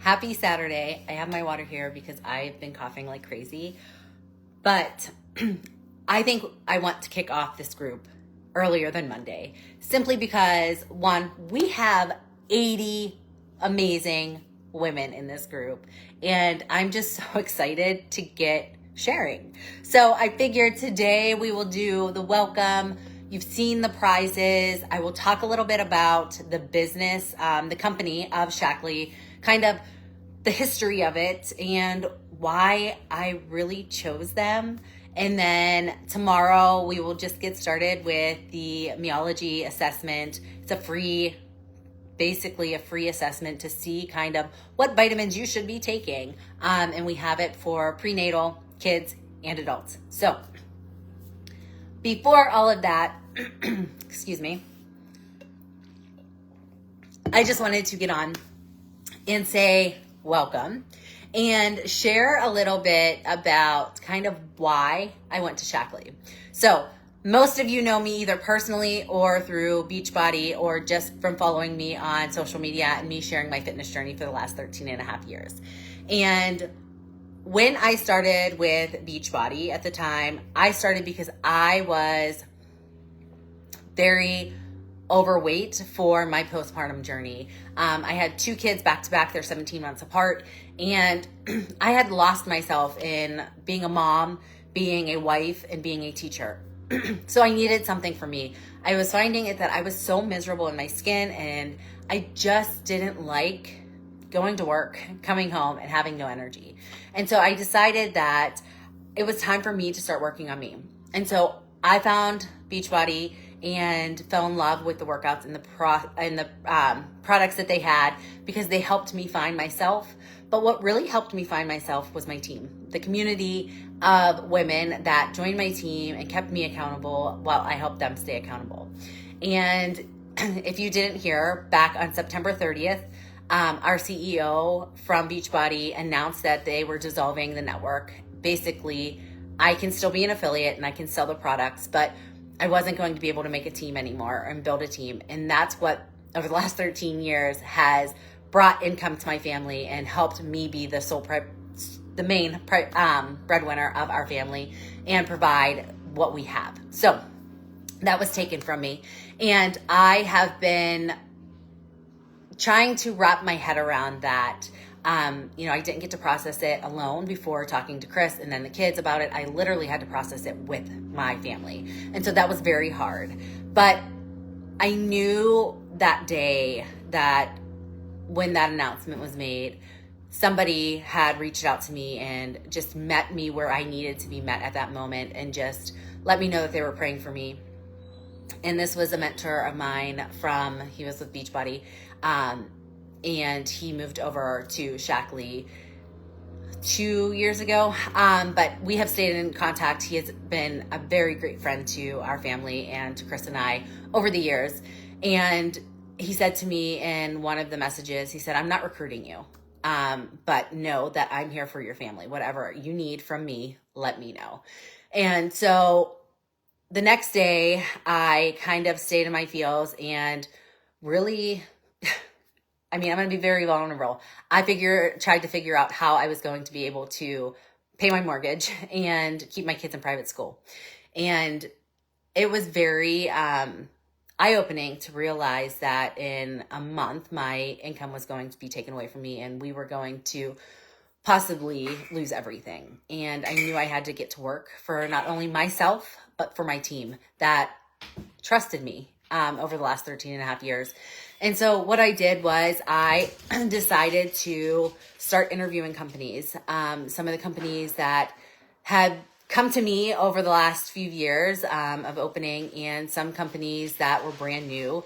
Happy Saturday. I have my water here because I've been coughing like crazy. But I think I want to kick off this group earlier than Monday, simply because, one, we have 80 amazing women in this group, and I'm just so excited to get sharing. So I figured today we will do the welcome. You've seen the prizes. I will talk a little bit about the business, the company of Shackley, kind of the history of it and why I really chose them. And then tomorrow we will just get started with the meology assessment. It's basically a free assessment to see kind of what vitamins you should be taking. And we have it for prenatal, kids, and adults. So before all of that, excuse me, I just wanted to get on and say welcome and share a little bit about kind of why I went to Shackley. So most of you know me either personally or through Beachbody or just from following me on social media and me sharing my fitness journey for the last 13 and a half years. And when I started with Beachbody at the time, I started because I was very overweight for my postpartum journey. I had two kids back to back. They're 17 months apart. And I had lost myself in being a mom, being a wife, and being a teacher. So I needed something for me. I was finding it that I was so miserable in my skin, and I just didn't like going to work, coming home, and having no energy. And so I decided that it was time for me to start working on me. And so I found Beachbody and fell in love with the workouts and the products that they had because they helped me find myself. But what really helped me find myself was my team, the community of women that joined my team and kept me accountable while I helped them stay accountable. And if you didn't hear, back on September 30th, our CEO from Beachbody announced that they were dissolving the network. Basically, I can still be an affiliate and I can sell the products, but I wasn't going to be able to make a team anymore and build a team. And that's what, over the last 13 years, has brought income to my family and helped me be the main breadwinner of our family and provide what we have. So that was taken from me. And I have been trying to wrap my head around that. I didn't get to process it alone before talking to Chris and then the kids about it. I literally had to process it with my family. And so that was very hard. But I knew that day that when that announcement was made, somebody had reached out to me and just met me where I needed to be met at that moment and just let me know that they were praying for me. And this was a mentor of mine he was with Beachbody. And he moved over to Shackley 2 years ago. But we have stayed in contact. He has been a very great friend to our family and to Chris and I over the years. And he said to me in one of the messages, he said, "I'm not recruiting you, but know that I'm here for your family. Whatever you need from me, let me know." And so the next day, I kind of stayed in my feels and really... I'm going to be very vulnerable. I tried to figure out how I was going to be able to pay my mortgage and keep my kids in private school. And it was very eye-opening to realize that in a month, my income was going to be taken away from me and we were going to possibly lose everything. And I knew I had to get to work for not only myself, but for my team that trusted me over the last 13 and a half years. And so what I did was I decided to start interviewing companies, some of the companies that had come to me over the last few years of opening and some companies that were brand new.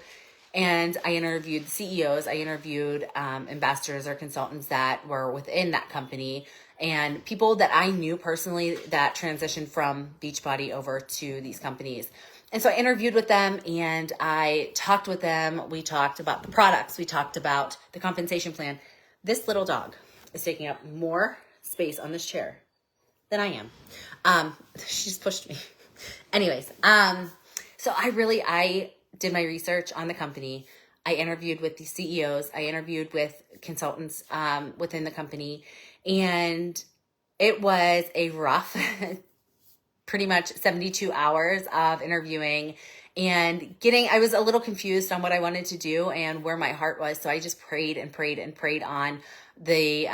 And I interviewed CEOs, I interviewed ambassadors or consultants that were within that company and people that I knew personally that transitioned from Beachbody over to these companies. And so I interviewed with them and I talked with them. We talked about the products. We talked about the compensation plan. This little dog is taking up more space on this chair than I am. She just pushed me. Anyways, so I did my research on the company. I interviewed with the CEOs. I interviewed with consultants within the company. And it was a rough, pretty much 72 hours of interviewing and I was a little confused on what I wanted to do and where my heart was. So I just prayed and prayed and prayed on the,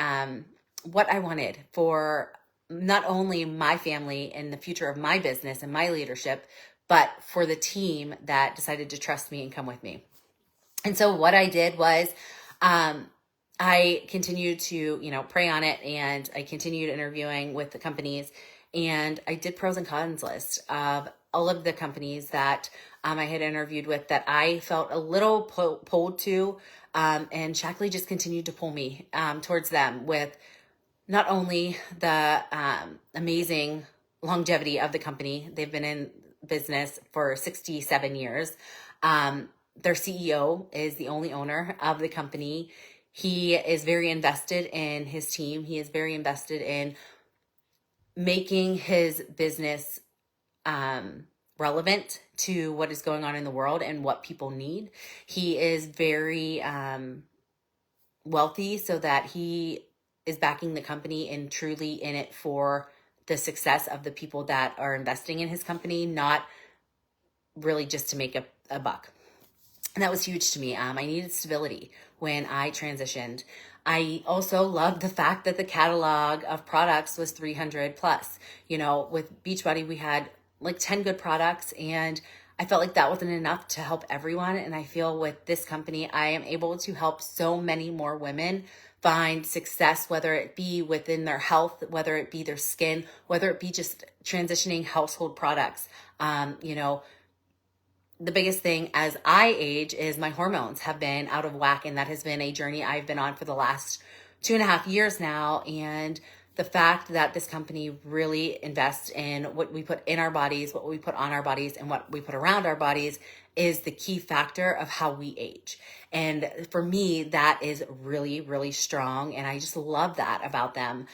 what I wanted for not only my family and the future of my business and my leadership, but for the team that decided to trust me and come with me. And so what I did was, I continued to, pray on it, and I continued interviewing with the companies, and I did pros and cons list of all of the companies that I had interviewed with that I felt a little pulled to, and Shackley just continued to pull me towards them with not only the amazing longevity of the company. They've been in business for 67 years. Their CEO is the only owner of the company. He is very invested in his team. He is very invested in making his business relevant to what is going on in the world and what people need. He is very wealthy, so that he is backing the company and truly in it for the success of the people that are investing in his company, not really just to make a buck. And that was huge to me. I needed stability when I transitioned. I also loved the fact that the catalog of products was 300 plus. With Beachbody, we had like 10 good products, and I felt like that wasn't enough to help everyone. And I feel with this company, I am able to help so many more women find success, whether it be within their health, whether it be their skin, whether it be just transitioning household products. The biggest thing as I age is my hormones have been out of whack, and that has been a journey I've been on for the last 2.5 years now. And the fact that this company really invests in what we put in our bodies, what we put on our bodies, and what we put around our bodies is the key factor of how we age. And for me, that is really, really strong. And I just love that about them.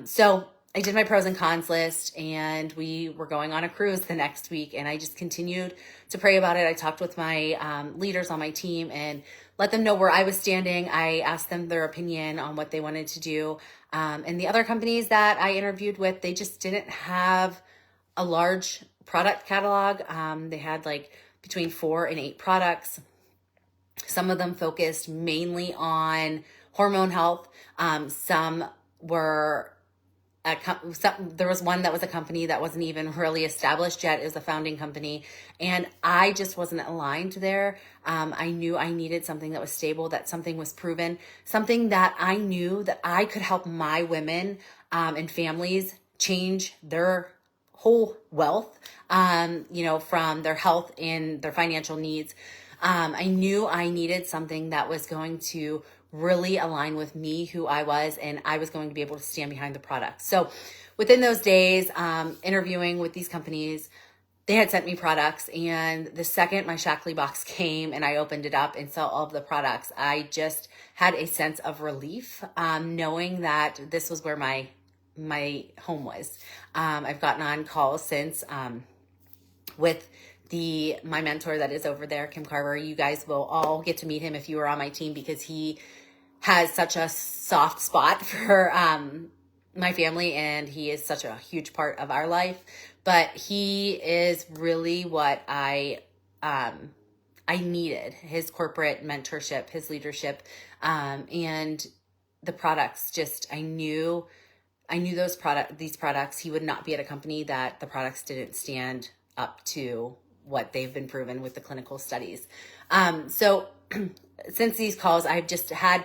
So I did my pros and cons list, and we were going on a cruise the next week, and I just continued to pray about it. I talked with my leaders on my team and let them know where I was standing. I asked them their opinion on what they wanted to do. And the other companies that I interviewed with, they just didn't have a large product catalog. They had like between 4 and 8 products. Some of them focused mainly on hormone health. Some were there was one that was a company that wasn't even really established yet. It was a founding company, and I just wasn't aligned there. I knew I needed something that was stable, that something was proven, something that I knew that I could help my women and families change their whole wealth, from their health and their financial needs. I knew I needed something that was going to really align with me, who I was, and I was going to be able to stand behind the product. So within those days, interviewing with these companies, they had sent me products, and the second my Shackley box came and I opened it up and saw all of the products, I just had a sense of relief, knowing that this was where my home was. I've gotten on calls since with my mentor that is over there, Kim Carver. You guys will all get to meet him if you are on my team, because he has such a soft spot for my family, and he is such a huge part of our life. But he is really what I needed: his corporate mentorship, his leadership, and the products. Just I knew these products. He would not be at a company that the products didn't stand up to what they've been proven with the clinical studies. So since these calls, I've just had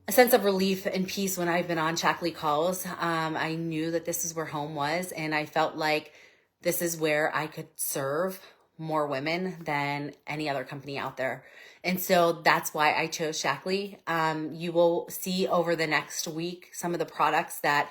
a sense of relief and peace when I've been on Shackley calls. I knew that this is where home was, and I felt like this is where I could serve more women than any other company out there. And so that's why I chose Shackley. You will see over the next week some of the products that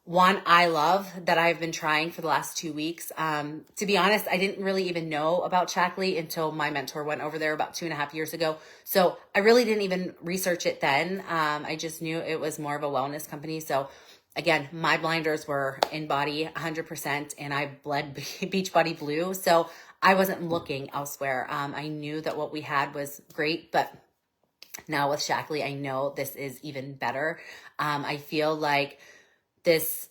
I love, that I've been trying for the last 2 weeks. To be honest, I didn't really even know about Shackley until my mentor went over there about 2.5 years ago. So I really didn't even research it then. I just knew it was more of a wellness company. So again, my blinders were in BODI 100%, and I bled Beachbody Blue. So I wasn't looking elsewhere. I knew that what we had was great, but Now with Shackley, I know this is even better. I feel like this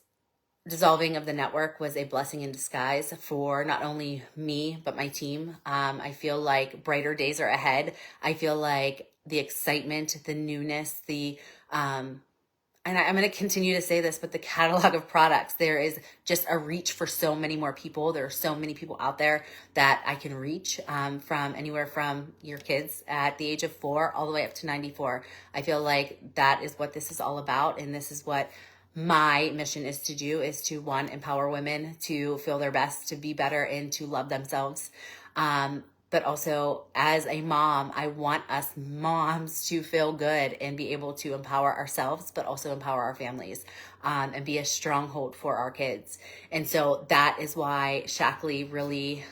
dissolving of the network was a blessing in disguise for not only me, but my team. I feel like brighter days are ahead. I feel like the excitement, the newness, and I'm going to continue to say this, but the catalog of products, there is just a reach for so many more people. There are so many people out there that I can reach, from anywhere from your kids at the age of 4 all the way up to 94. I feel like that is what this is all about. And this is what my mission is to do, is to, one, empower women to feel their best, to be better, and to love themselves. But also, as a mom, I want us moms to feel good and be able to empower ourselves, but also empower our families, and be a stronghold for our kids. And so that is why Shackley really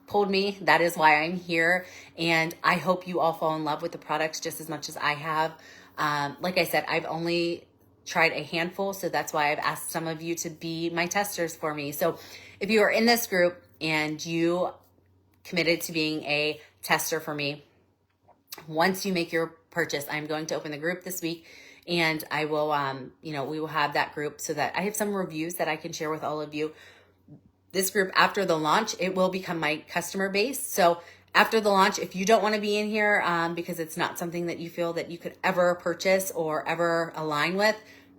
pulled me. That is why I'm here. And I hope you all fall in love with the products just as much as I have. Like I said, I've only tried a handful, so that's why I've asked some of you to be my testers for me. So if you are in this group and you committed to being a tester for me, once you make your purchase, I'm going to open the group this week, and I will, we will have that group so that I have some reviews that I can share with all of you. This group, after the launch, it will become my customer base. So after the launch, if you don't want to be in here because it's not something that you feel that you could ever purchase or ever align with,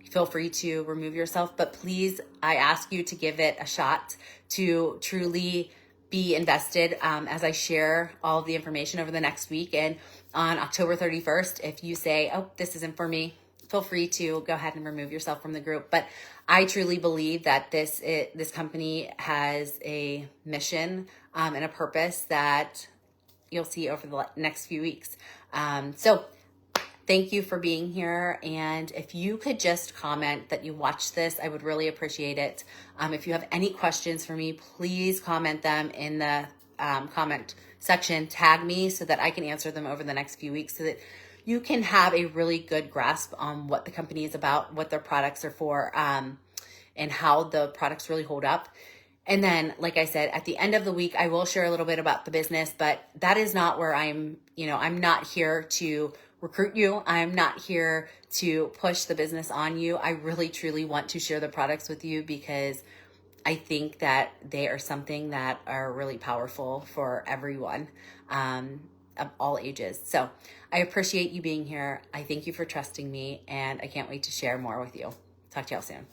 feel free to remove yourself. But please, I ask you to give it a shot, to truly be invested, as I share all of the information over the next week. And on October 31st, if you say, oh, this isn't for me, feel free to go ahead and remove yourself from the group. But I truly believe that this company has a mission and a purpose that you'll see over the next few weeks. So thank you for being here. And if you could just comment that you watched this, I would really appreciate it. If you have any questions for me, please comment them in the comment section. Tag me so that I can answer them over the next few weeks, so that you can have a really good grasp on what the company is about, what their products are for, and how the products really hold up. And then, like I said, at the end of the week, I will share a little bit about the business, but that is not where I'm not here to recruit you. I'm not here to push the business on you. I really, truly want to share the products with you because I think that they are something that are really powerful for everyone, of all ages. So I appreciate you being here. I thank you for trusting me, and I can't wait to share more with you. Talk to y'all soon.